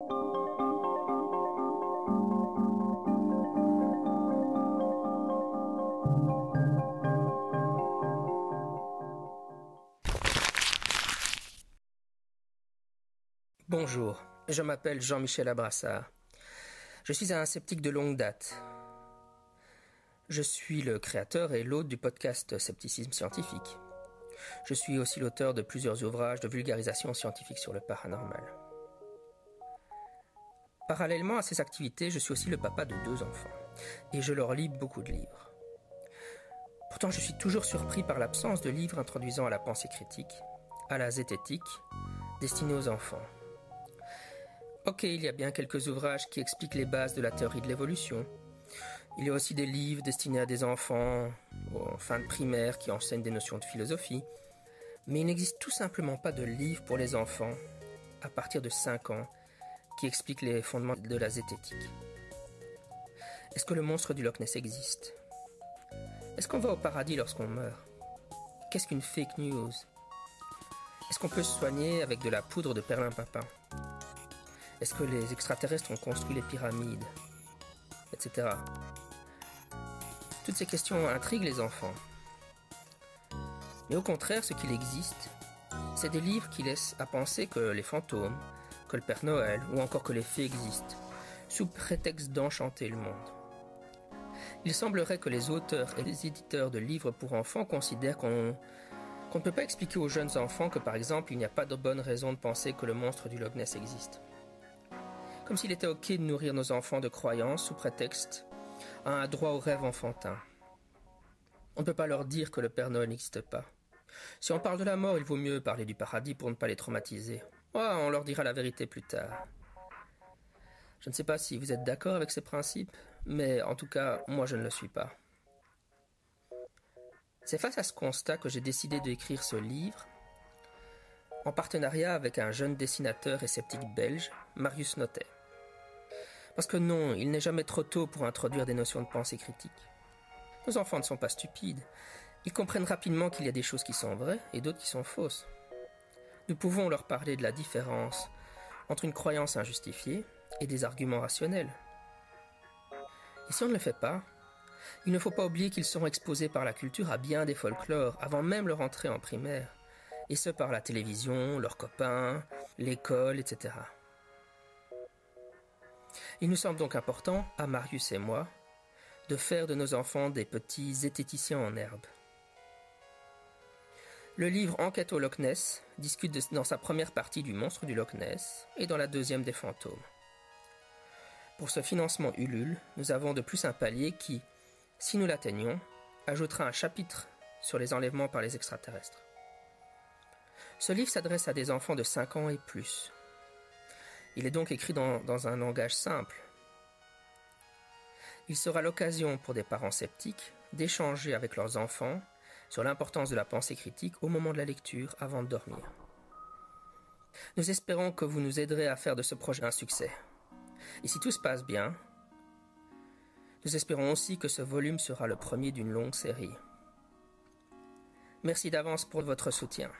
Bonjour, je m'appelle Jean-Michel Abrassard. Je suis un sceptique de longue date. Je suis le créateur et l'hôte du podcast Scepticisme scientifique. Je suis aussi l'auteur de plusieurs ouvrages de vulgarisation scientifique sur le paranormal. Parallèlement à ces activités, je suis aussi le papa de 2 enfants et je leur lis beaucoup de livres. Pourtant, je suis toujours surpris par l'absence de livres introduisant à la pensée critique, à la zététique, destinés aux enfants. Ok, il y a bien quelques ouvrages qui expliquent les bases de la théorie de l'évolution. Il y a aussi des livres destinés à des enfants en fin de primaire qui enseignent des notions de philosophie. Mais il n'existe tout simplement pas de livre pour les enfants à partir de 5 ans qui expliquent les fondements de la zététique. Est-ce que le monstre du Loch Ness existe? Est-ce qu'on va au paradis lorsqu'on meurt? Qu'est-ce qu'une fake news? Est-ce qu'on peut se soigner avec de la poudre de perlimpinpin? Est-ce que les extraterrestres ont construit les pyramides? Etc. Toutes ces questions intriguent les enfants. Mais au contraire, ce qu'il existe, c'est des livres qui laissent à penser que les fantômes, que le Père Noël ou encore que les fées existent, sous prétexte d'enchanter le monde. Il semblerait que les auteurs et les éditeurs de livres pour enfants considèrent qu'on ne peut pas expliquer aux jeunes enfants que par exemple il n'y a pas de bonne raison de penser que le monstre du Loch Ness existe. Comme s'il était ok de nourrir nos enfants de croyances sous prétexte à un droit au rêve enfantin. On ne peut pas leur dire que le Père Noël n'existe pas. Si on parle de la mort, il vaut mieux parler du paradis pour ne pas les traumatiser. On leur dira la vérité plus tard. Je ne sais pas si vous êtes d'accord avec ces principes, mais en tout cas, moi je ne le suis pas. C'est face à ce constat que j'ai décidé d'écrire ce livre, en partenariat avec un jeune dessinateur et sceptique belge, Marius Notet. Parce que non, il n'est jamais trop tôt pour introduire des notions de pensée critique. Nos enfants ne sont pas stupides. Ils comprennent rapidement qu'il y a des choses qui sont vraies et d'autres qui sont fausses. Nous pouvons leur parler de la différence entre une croyance injustifiée et des arguments rationnels. Et si on ne le fait pas, il ne faut pas oublier qu'ils seront exposés par la culture à bien des folklores avant même leur entrée en primaire, et ce par la télévision, leurs copains, l'école, etc. Il nous semble donc important, à Marius et moi, de faire de nos enfants des petits zététiciens en herbe. Le livre Enquête au Loch Ness discute dans sa première partie du monstre du Loch Ness et dans la deuxième des fantômes. Pour ce financement Ulule, nous avons de plus un palier qui, si nous l'atteignons, ajoutera un chapitre sur les enlèvements par les extraterrestres. Ce livre s'adresse à des enfants de 5 ans et plus. Il est donc écrit dans un langage simple. Il sera l'occasion pour des parents sceptiques d'échanger avec leurs enfants sur l'importance de la pensée critique au moment de la lecture avant de dormir. Nous espérons que vous nous aiderez à faire de ce projet un succès. Et si tout se passe bien, nous espérons aussi que ce volume sera le premier d'une longue série. Merci d'avance pour votre soutien.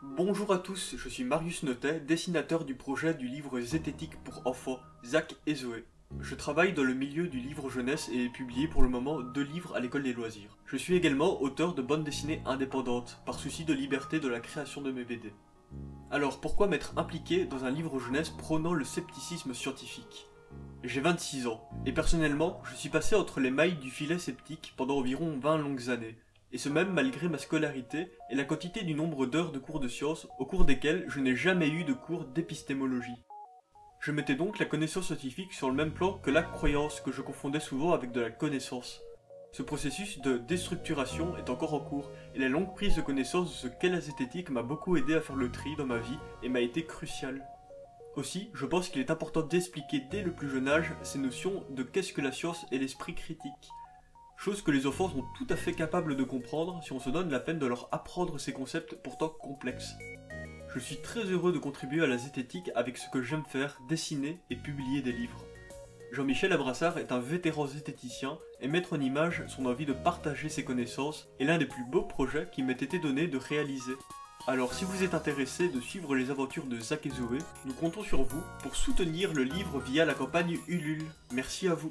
Bonjour à tous, je suis Marius Notet, dessinateur du projet du livre zététique pour enfants, Zach et Zoé. Je travaille dans le milieu du livre jeunesse et ai publié pour le moment 2 livres à l'école des loisirs. Je suis également auteur de bandes dessinées indépendantes, par souci de liberté de la création de mes BD. Alors pourquoi m'être impliqué dans un livre jeunesse prônant le scepticisme scientifique? J'ai 26 ans, et personnellement, je suis passé entre les mailles du filet sceptique pendant environ 20 longues années, et ce même malgré ma scolarité et la quantité du nombre d'heures de cours de sciences au cours desquels je n'ai jamais eu de cours d'épistémologie. Je mettais donc la connaissance scientifique sur le même plan que la croyance que je confondais souvent avec de la connaissance. Ce processus de déstructuration est encore en cours, et la longue prise de connaissance de ce qu'est la zététique m'a beaucoup aidé à faire le tri dans ma vie et m'a été cruciale. Aussi, je pense qu'il est important d'expliquer dès le plus jeune âge ces notions de qu'est-ce que la science et l'esprit critique. Chose que les enfants sont tout à fait capables de comprendre si on se donne la peine de leur apprendre ces concepts pourtant complexes. Je suis très heureux de contribuer à la zététique avec ce que j'aime faire, dessiner et publier des livres. Jean-Michel Abrassard est un vétéran zététicien et mettre en image son envie de partager ses connaissances est l'un des plus beaux projets qui m'ait été donné de réaliser. Alors si vous êtes intéressé de suivre les aventures de Zach et Zoé, nous comptons sur vous pour soutenir le livre via la campagne Ulule. Merci à vous.